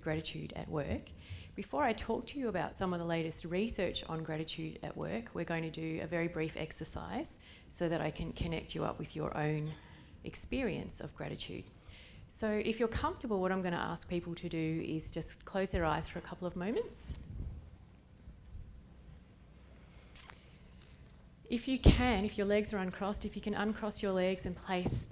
gratitude at work. Before I talk to you about some of the latest research on gratitude at work, we're going to do a very brief exercise so that I can connect you up with your own experience of gratitude. So if you're comfortable, what I'm going to ask people to do is just close their eyes for a couple of moments. If you can, if your legs are uncrossed, if you can uncross your legs and place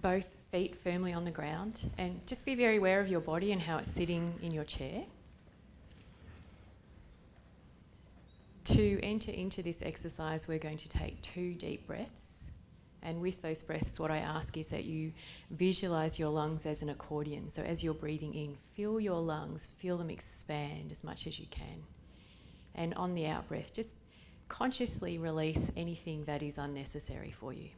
both feet firmly on the ground, and just be very aware of your body and how it's sitting in your chair. To enter into this exercise, we're going to take 2 deep breaths. And with those breaths, what I ask is that you visualise your lungs as an accordion. So as you're breathing in, feel your lungs, feel them expand as much as you can. And on the out breath, just consciously release anything that is unnecessary for you.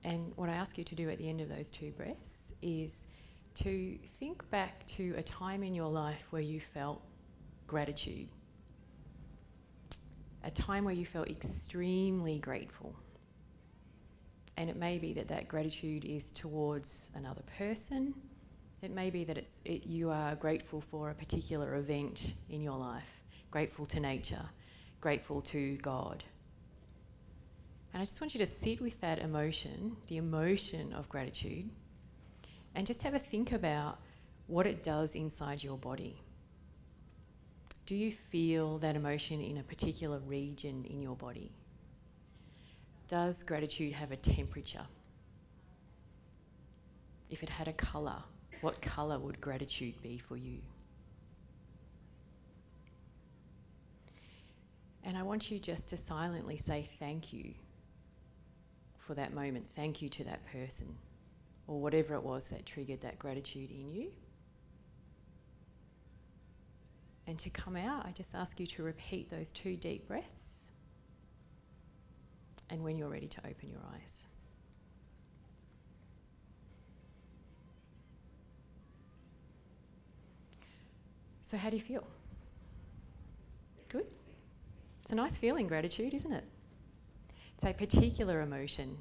And what I ask you to do at the end of those 2 breaths is to think back to a time in your life where you felt gratitude. A time where you felt extremely grateful. And it may be that that gratitude is towards another person. It may be that you are grateful for a particular event in your life, grateful to nature, grateful to God. And I just want you to sit with that emotion, the emotion of gratitude, and just have a think about what it does inside your body. Do you feel that emotion in a particular region in your body? Does gratitude have a temperature? If it had a colour, what colour would gratitude be for you? And I want you just to silently say thank you for that moment. Thank you to that person, or whatever it was that triggered that gratitude in you. And to come out, I just ask you to repeat those 2 deep breaths. And when you're ready to open your eyes. So how do you feel? Good? It's a nice feeling, gratitude, isn't it? It's a particular emotion.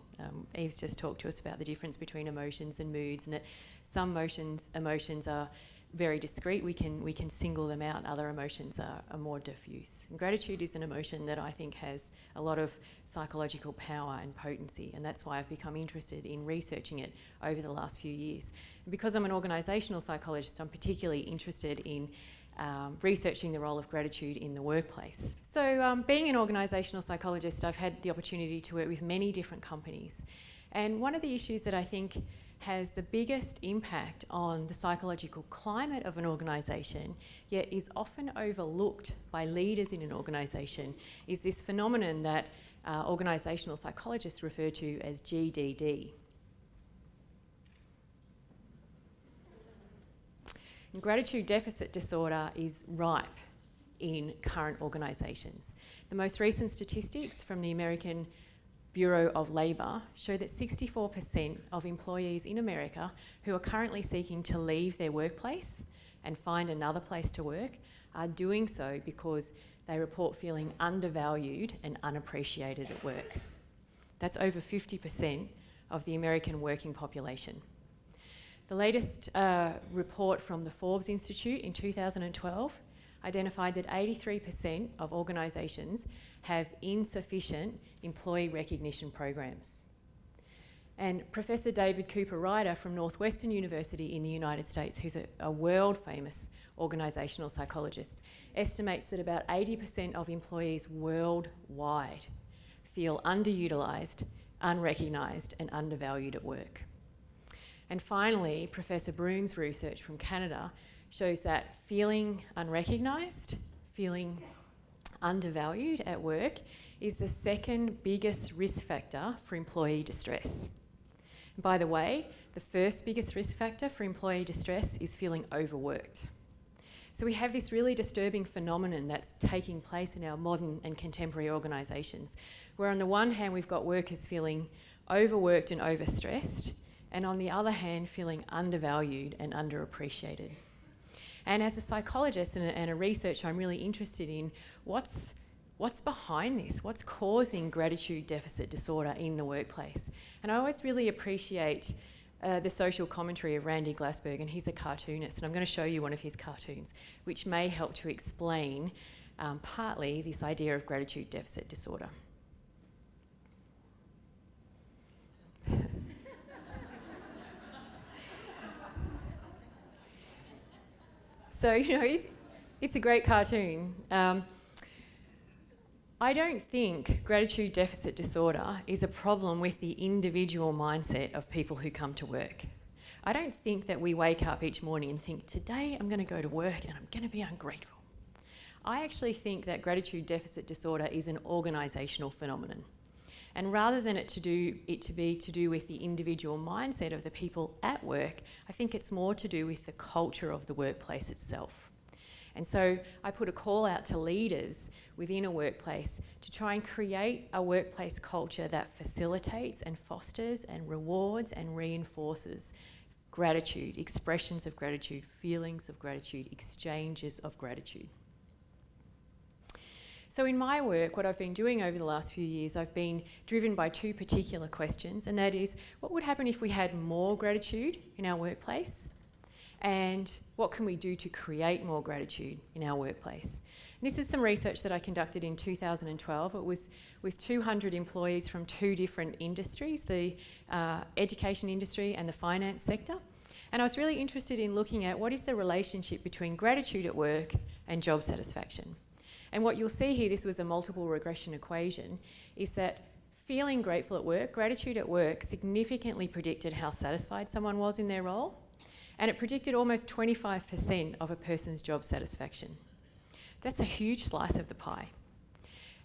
Eve's just talked to us about the difference between emotions and moods, and that some emotions are very discrete. We can single them out. Other emotions are more diffuse. And gratitude is an emotion that I think has a lot of psychological power and potency, and that's why I've become interested in researching it over the last few years. And because I'm an organisational psychologist, I'm particularly interested in researching the role of gratitude in the workplace. So being an organisational psychologist, I've had the opportunity to work with many different companies. And one of the issues that I think has the biggest impact on the psychological climate of an organisation, yet is often overlooked by leaders in an organisation, is this phenomenon that organisational psychologists refer to as GDD. And gratitude deficit disorder is ripe in current organisations. The most recent statistics from the American Bureau of Labour show that 64% of employees in America who are currently seeking to leave their workplace and find another place to work are doing so because they report feeling undervalued and unappreciated at work. That's over 50% of the American working population. The latest report from the Forbes Institute in 2012 identified that 83% of organisations have insufficient employee recognition programs. And Professor David Cooper-Ryder from Northwestern University in the United States, who's a world-famous organisational psychologist, estimates that about 80% of employees worldwide feel underutilised, unrecognised and undervalued at work. And finally, Professor Broom's research from Canada shows that feeling unrecognised, feeling undervalued at work is the second biggest risk factor for employee distress. And by the way, the first biggest risk factor for employee distress is feeling overworked. So we have this really disturbing phenomenon that's taking place in our modern and contemporary organisations, where on the one hand we've got workers feeling overworked and overstressed, and on the other hand feeling undervalued and underappreciated. And as a psychologist and a researcher, I'm really interested in what's what's behind this? What's causing gratitude deficit disorder in the workplace? And I always really appreciate the social commentary of Randy Glassberg, and he's a cartoonist, and I'm going to show you one of his cartoons, which may help to explain partly this idea of gratitude deficit disorder. So, it's a great cartoon. I don't think gratitude deficit disorder is a problem with the individual mindset of people who come to work. I don't think that we wake up each morning and think, today I'm going to go to work and I'm going to be ungrateful. I actually think that gratitude deficit disorder is an organisational phenomenon. And rather than it to be to do with the individual mindset of the people at work, I think it's more to do with the culture of the workplace itself. And so I put a call out to leaders within a workplace to try and create a workplace culture that facilitates and fosters and rewards and reinforces gratitude, expressions of gratitude, feelings of gratitude, exchanges of gratitude. So in my work, what I've been doing over the last few years, I've been driven by two particular questions, and that is, what would happen if we had more gratitude in our workplace? And what can we do to create more gratitude in our workplace? And this is some research that I conducted in 2012. It was with 200 employees from two different industries, the education industry and the finance sector. And I was really interested in looking at what is the relationship between gratitude at work and job satisfaction. And what you'll see here, this was a multiple regression equation, is that feeling grateful at work, gratitude at work, significantly predicted how satisfied someone was in their role. And it predicted almost 25% of a person's job satisfaction. That's a huge slice of the pie.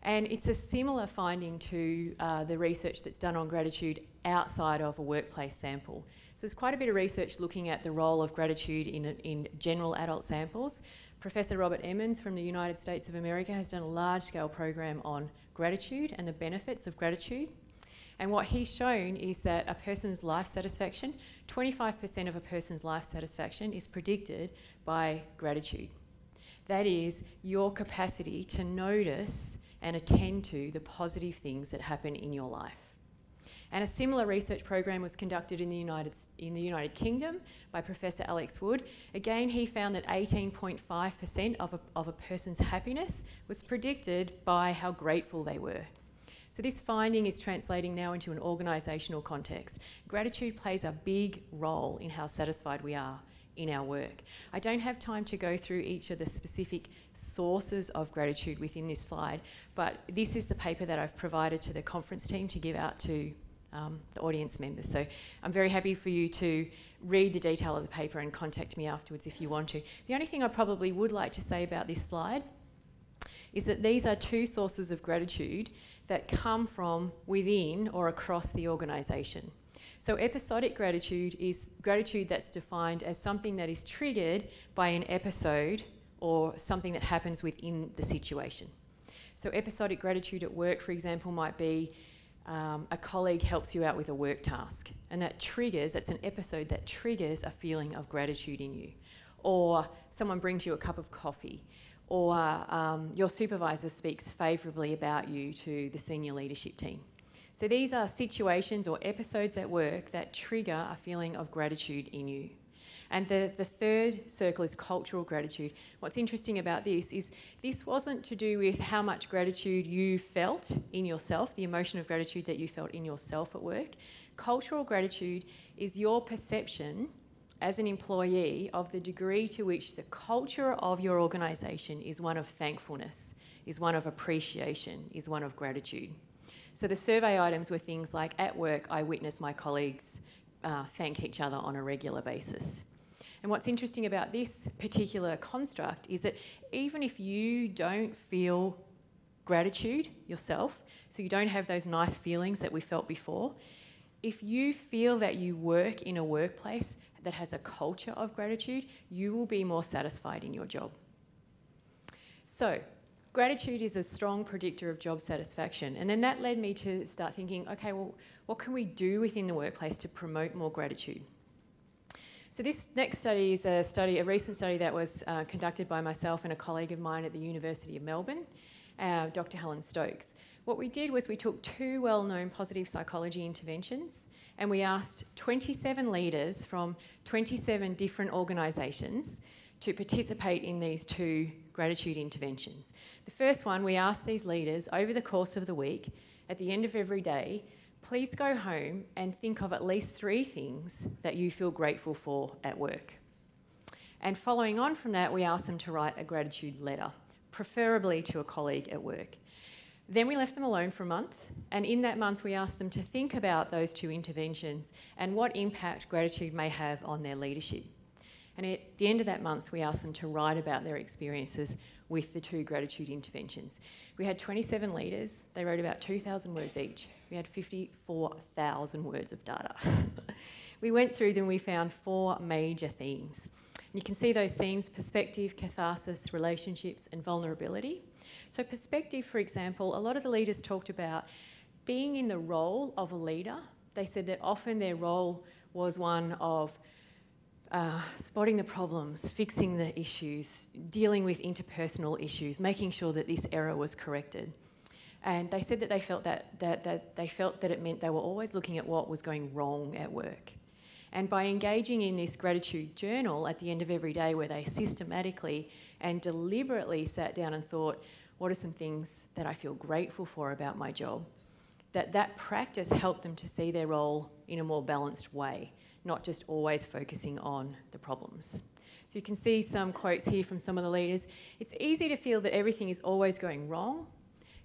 And it's a similar finding to the research that's done on gratitude outside of a workplace sample. So there's quite a bit of research looking at the role of gratitude in general adult samples. Professor Robert Emmons from the United States of America has done a large-scale program on gratitude and the benefits of gratitude. And what he's shown is that a person's life satisfaction, 25% of a person's life satisfaction is predicted by gratitude. That is your capacity to notice and attend to the positive things that happen in your life. And a similar research program was conducted in the United Kingdom by Professor Alex Wood. Again, he found that 18.5% of a person's happiness was predicted by how grateful they were. So this finding is translating now into an organisational context. Gratitude plays a big role in how satisfied we are in our work. I don't have time to go through each of the specific sources of gratitude within this slide, but this is the paper that I've provided to the conference team to give out to the audience members. So I'm very happy for you to read the detail of the paper and contact me afterwards if you want to. The only thing I probably would like to say about this slide is that these are two sources of gratitude that come from within or across the organisation. So episodic gratitude is gratitude that's defined as something that is triggered by an episode or something that happens within the situation. So episodic gratitude at work, for example, might be a colleague helps you out with a work task, and that's an episode that triggers a feeling of gratitude in you. Or someone brings you a cup of coffee, or your supervisor speaks favourably about you to the senior leadership team. So these are situations or episodes at work that trigger a feeling of gratitude in you. And the third circle is cultural gratitude. What's interesting about this is this wasn't to do with how much gratitude you felt in yourself, the emotion of gratitude that you felt in yourself at work. Cultural gratitude is your perception as an employee of the degree to which the culture of your organisation is one of thankfulness, is one of appreciation, is one of gratitude. So the survey items were things like, at work, I witness my colleagues thank each other on a regular basis. And what's interesting about this particular construct is that even if you don't feel gratitude yourself, so you don't have those nice feelings that we felt before, if you feel that you work in a workplace that has a culture of gratitude, you will be more satisfied in your job. So, gratitude is a strong predictor of job satisfaction. And then that led me to start thinking, okay, well, what can we do within the workplace to promote more gratitude? So this next study is a recent study that was conducted by myself and a colleague of mine at the University of Melbourne. Dr. Helen Stokes. What we did was we took 2 well-known positive psychology interventions and we asked 27 leaders from 27 different organisations to participate in these 2 gratitude interventions. The first one, we asked these leaders over the course of the week, at the end of every day, please go home and think of at least 3 things that you feel grateful for at work. And following on from that, we asked them to write a gratitude letter, preferably to a colleague at work. Then we left them alone for a month, and in that month we asked them to think about those 2 interventions and what impact gratitude may have on their leadership. And at the end of that month, we asked them to write about their experiences with the 2 gratitude interventions. We had 27 leaders. They wrote about 2,000 words each. We had 54,000 words of data. We went through them, we found 4 major themes. And you can see those themes: perspective, catharsis, relationships, and vulnerability. So perspective, for example, a lot of the leaders talked about being in the role of a leader. They said that often their role was one of spotting the problems, fixing the issues, dealing with interpersonal issues, making sure that this error was corrected. And they said that they felt that it meant they were always looking at what was going wrong at work. And by engaging in this gratitude journal at the end of every day, where they systematically and deliberately sat down and thought, what are some things that I feel grateful for about my job, that practice helped them to see their role in a more balanced way, not just always focusing on the problems. So you can see some quotes here from some of the leaders. It's easy to feel that everything is always going wrong.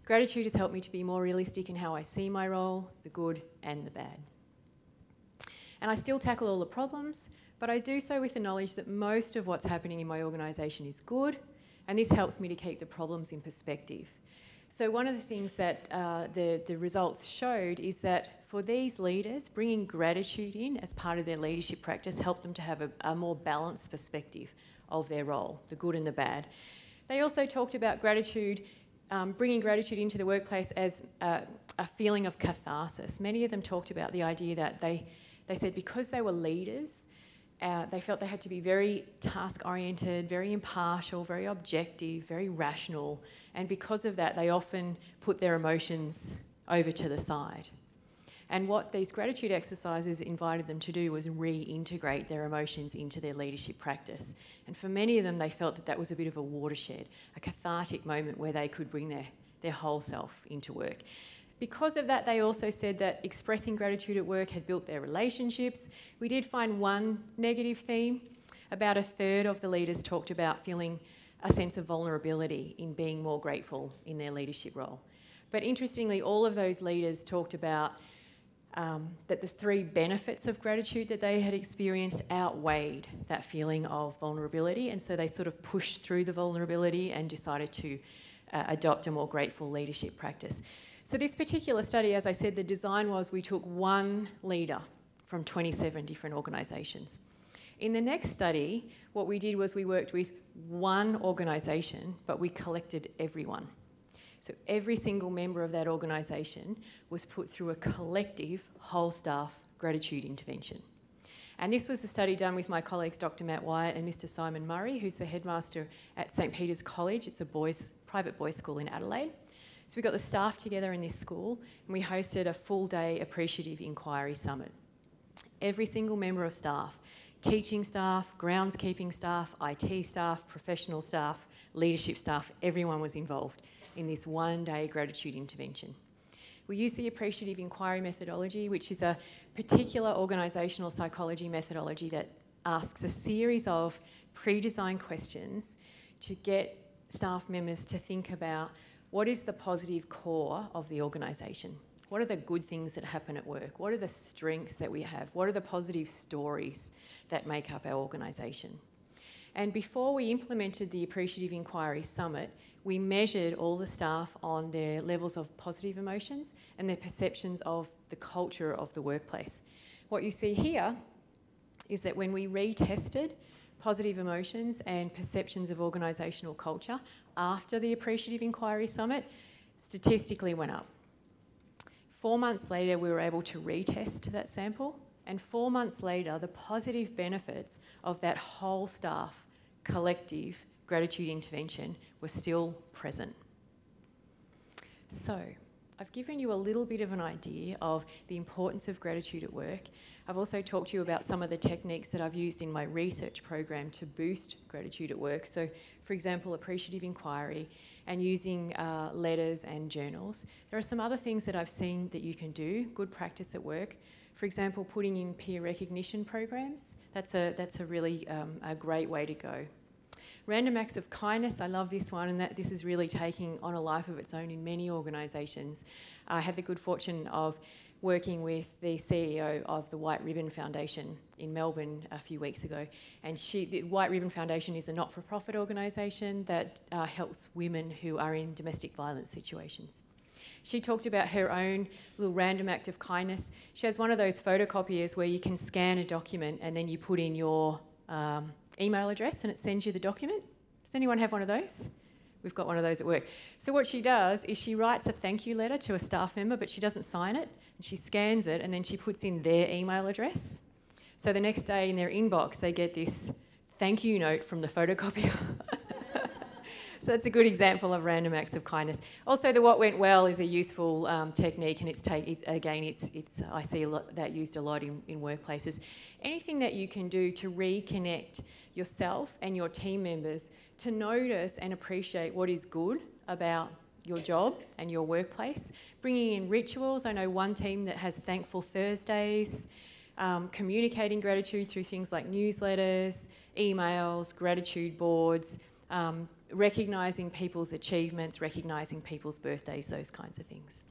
Gratitude has helped me to be more realistic in how I see my role, the good and the bad. And I still tackle all the problems, but I do so with the knowledge that most of what's happening in my organisation is good, and this helps me to keep the problems in perspective. So one of the things that the results showed is that for these leaders, bringing gratitude in as part of their leadership practice helped them to have a more balanced perspective of their role, the good and the bad. They also talked about gratitude, bringing gratitude into the workplace as a feeling of catharsis. Many of them talked about the idea that they said because they were leaders, they felt they had to be very task-oriented, very impartial, very objective, very rational, and because of that, they often put their emotions over to the side. And what these gratitude exercises invited them to do was reintegrate their emotions into their leadership practice. And for many of them, they felt that that was a bit of a watershed, a cathartic moment where they could bring their whole self into work. Because of that, they also said that expressing gratitude at work had built their relationships. We did find one negative theme. About 1/3 of the leaders talked about feeling a sense of vulnerability in being more grateful in their leadership role. But interestingly, all of those leaders talked about that the 3 benefits of gratitude that they had experienced outweighed that feeling of vulnerability, and so they sort of pushed through the vulnerability and decided to adopt a more grateful leadership practice. So this particular study, as I said, the design was we took 1 leader from 27 different organisations. In the next study, what we did was we worked with 1 organisation, but we collected everyone. So every single member of that organisation was put through a collective whole staff gratitude intervention. And this was a study done with my colleagues Dr. Matt Wyatt and Mr. Simon Murray, who's the headmaster at St. Peter's College. It's a private boys' school in Adelaide. So we got the staff together in this school and we hosted a full-day appreciative inquiry summit. Every single member of staff, teaching staff, groundskeeping staff, IT staff, professional staff, leadership staff, everyone was involved in this 1-day gratitude intervention. We used the appreciative inquiry methodology, which is a particular organisational psychology methodology that asks a series of pre-designed questions to get staff members to think about what is the positive core of the organisation? What are the good things that happen at work? What are the strengths that we have? What are the positive stories that make up our organisation? And before we implemented the Appreciative Inquiry Summit, we measured all the staff on their levels of positive emotions and their perceptions of the culture of the workplace. What you see here is that when we retested positive emotions and perceptions of organisational culture after the Appreciative Inquiry Summit, statistically went up. 4 months later, we were able to retest that sample, and 4 months later, the positive benefits of that whole staff collective gratitude intervention were still present. So, I've given you a little bit of an idea of the importance of gratitude at work. I've also talked to you about some of the techniques that I've used in my research program to boost gratitude at work. So, for example, appreciative inquiry and using letters and journals. There are some other things that I've seen that you can do, good practice at work. For example, putting in peer recognition programs. That's a really a great way to go. Random acts of kindness, I love this one, and that this is really taking on a life of its own in many organisations. I had the good fortune of working with the CEO of the White Ribbon Foundation in Melbourne a few weeks ago, and the White Ribbon Foundation is a not-for-profit organisation that helps women who are in domestic violence situations. She talked about her own little random act of kindness. She has one of those photocopiers where you can scan a document and then you put in your email address and it sends you the document. Does anyone have one of those? We've got one of those at work. So what she does is she writes a thank you letter to a staff member, but she doesn't sign it. And she scans it and then she puts in their email address. So the next day in their inbox, they get this thank you note from the photocopier. So that's a good example of random acts of kindness. Also, the what went well is a useful technique, and I see that used a lot in workplaces. Anything that you can do to reconnect yourself and your team members to notice and appreciate what is good about your job and your workplace. Bringing in rituals. I know one team that has Thankful Thursdays, communicating gratitude through things like newsletters, emails, gratitude boards, recognising people's achievements, recognising people's birthdays, those kinds of things.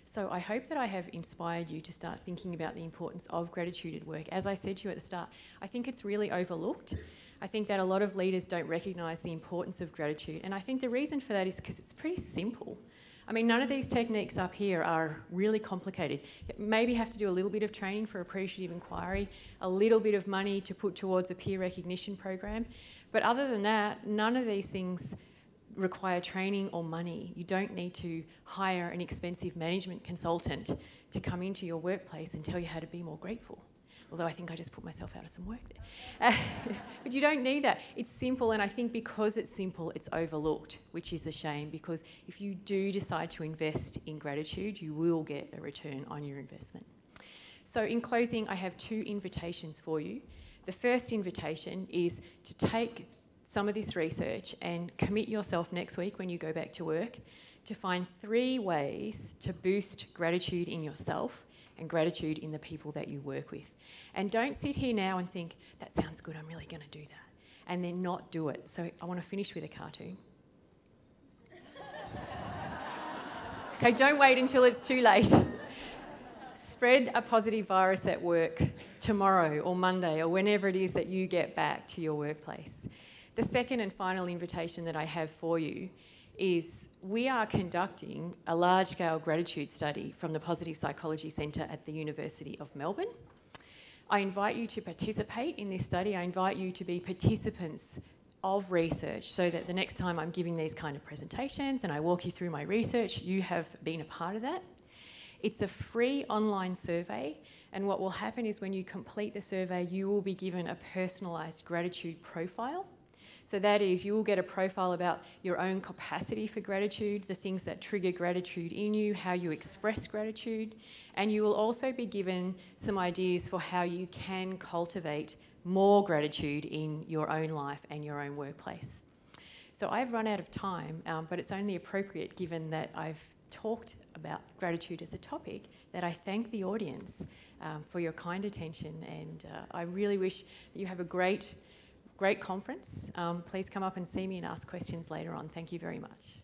So I hope that I have inspired you to start thinking about the importance of gratitude at work. As I said to you at the start, I think it's really overlooked. I think that a lot of leaders don't recognise the importance of gratitude, and I think the reason for that is because it's pretty simple. I mean, none of these techniques up here are really complicated. Maybe have to do a little bit of training for appreciative inquiry, a little bit of money to put towards a peer recognition program. But other than that, none of these things require training or money. You don't need to hire an expensive management consultant to come into your workplace and tell you how to be more grateful. Although I think I just put myself out of some work there. But you don't need that. It's simple, and I think because it's simple, it's overlooked, which is a shame, because if you do decide to invest in gratitude, you will get a return on your investment. So in closing, I have 2 invitations for you. The first invitation is to take some of this research and commit yourself next week when you go back to work to find 3 ways to boost gratitude in yourself and gratitude in the people that you work with. And don't sit here now and think, that sounds good, I'm really going to do that, and then not do it. So I want to finish with a cartoon. Okay, don't wait until it's too late. Spread a positive virus at work tomorrow or Monday or whenever it is that you get back to your workplace. The second and final invitation that I have for you is we are conducting a large-scale gratitude study from the Positive Psychology Centre at the University of Melbourne. I invite you to participate in this study. I invite you to be participants of research so that the next time I'm giving these kind of presentations and I walk you through my research, you have been a part of that. It's a free online survey, and what will happen is when you complete the survey, you will be given a personalised gratitude profile. So that is, you will get a profile about your own capacity for gratitude, the things that trigger gratitude in you, how you express gratitude, and you will also be given some ideas for how you can cultivate more gratitude in your own life and your own workplace. So I've run out of time, but it's only appropriate, given that I've talked about gratitude as a topic, that I thank the audience for your kind attention, and I really wish that you have a great conference. Please come up and see me and ask questions later on. Thank you very much.